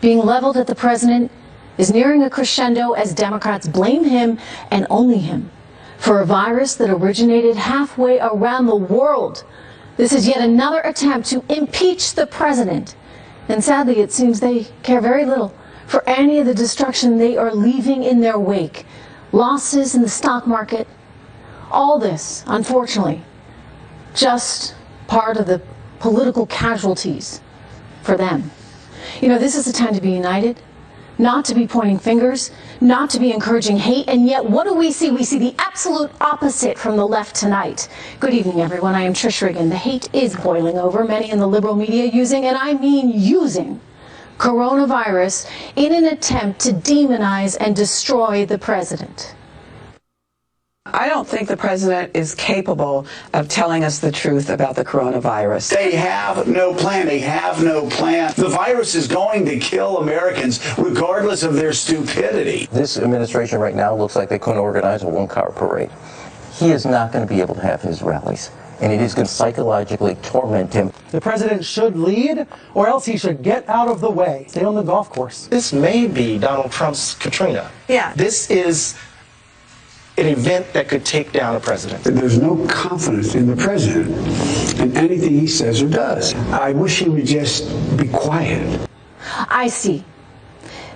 being leveled at the president is nearing a crescendo as Democrats blame him and only him for a virus that originated halfway around the world. This is yet another attempt to impeach the president. And sadly, it seems they care very little for any of the destruction they are leaving in their wake. Losses in the stock market. All this, unfortunately, just part of the political casualties for them. You know, this is a time to be united, not to be pointing fingers, not to be encouraging hate, and yet what do we see? We see the absolute opposite from the left tonight. Good evening, everyone. I am Trish Riggin. The hate is boiling over, many in the liberal media using, and I mean using, coronavirus in an attempt to demonize and destroy the president. I don't think the president is capable of telling us the truth about the coronavirus. They have no plan. They have no plan. The virus is going to kill Americans regardless of their stupidity. This administration right now looks like they couldn't organize a one-car parade. He is not going to be able to have his rallies, and it is going to psychologically torment him. The president should lead, or else he should get out of the way. Stay on the golf course. This may be Donald Trump's Katrina. Yeah. This is an event that could take down a president. There's no confidence in the president in anything he says or does. I wish he would just be quiet. I see.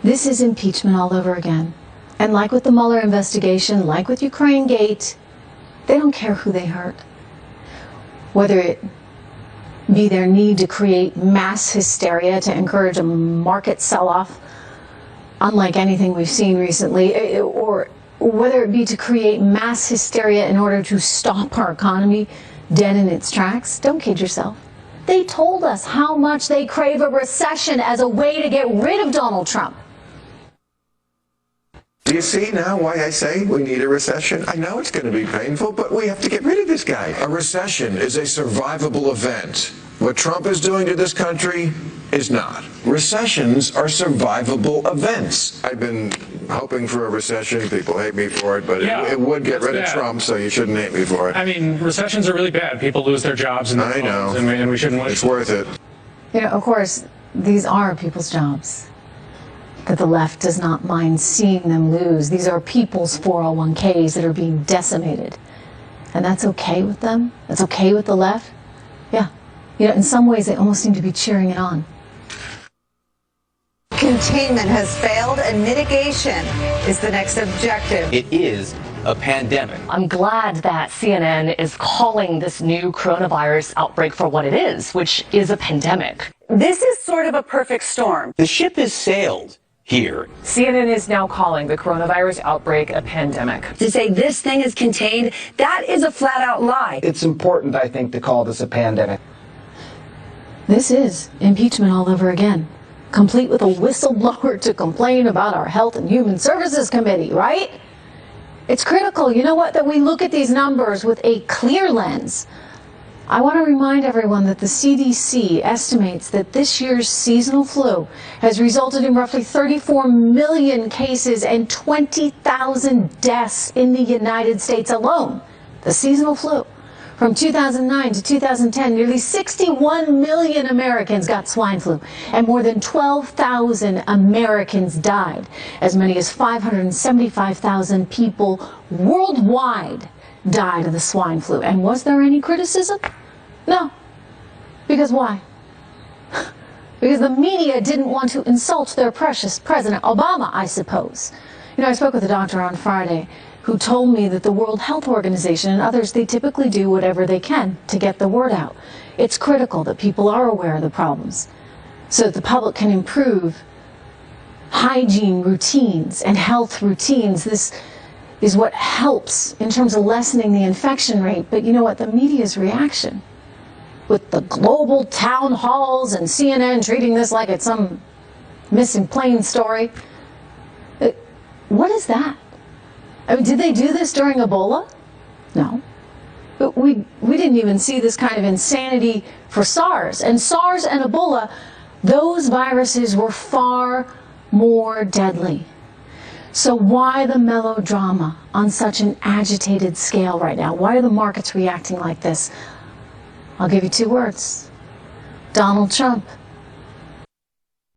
This is impeachment all over again. And like with the Mueller investigation, like with Ukraine Gate, they don't care who they hurt. Whether it be their need to create mass hysteria to encourage a market sell-off, unlike anything we've seen recently, or whether it be to create mass hysteria in order to stop our economy dead in its tracks. Don't kid yourself. They told us how much they crave a recession as a way to get rid of Donald Trump. Do you see now why I say we need a recession? I know it's going to be painful, but we have to get rid of this guy. A recession is a survivable event. What Trump is doing to this country is not. Recessions are survivable events. I've been hoping for a recession. People hate me for it, but yeah, it would get rid of Trump, so you shouldn't hate me for it. I mean, recessions are really bad. People lose their jobs and I know. And we shouldn't wish. It's worth it. You know, of course, these are people's jobs that the left does not mind seeing them lose. These are people's 401ks that are being decimated. And that's okay with them? That's okay with the left? Yeah. You know, in some ways, they almost seem to be cheering it on. Containment has failed and mitigation is the next objective. It is a pandemic. I'm glad that CNN is calling this new coronavirus outbreak for what it is, which is a pandemic. This is sort of a perfect storm. The ship has sailed here. CNN is now calling the coronavirus outbreak a pandemic. To say this thing is contained, that is a flat-out lie. It's important, I think, to call this a pandemic. This is impeachment all over again, complete with a whistleblower to complain about our Health and Human Services Committee, right? It's critical, you know what, that we look at these numbers with a clear lens. I want to remind everyone that the CDC estimates that this year's seasonal flu has resulted in roughly 34 million cases and 20,000 deaths in the United States alone. The seasonal flu. From 2009 to 2010, nearly 61 million Americans got swine flu, and more than 12,000 Americans died. As many as 575,000 people worldwide died of the swine flu. And was there any criticism? No. Because why? Because the media didn't want to insult their precious President Obama, I suppose. You know, I spoke with a doctor on Friday who told me that the World Health Organization and others, they typically do whatever they can to get the word out. It's critical that people are aware of the problems so that the public can improve hygiene routines and health routines. This is what helps in terms of lessening the infection rate. But you know what? The media's reaction with the global town halls and CNN treating this like it's some missing plane story. What is that? I mean, did they do this during Ebola? No. But we didn't even see this kind of insanity for SARS. And SARS and Ebola, those viruses were far more deadly. So why the melodrama on such an agitated scale right now? Why are the markets reacting like this? I'll give you two words. Donald Trump.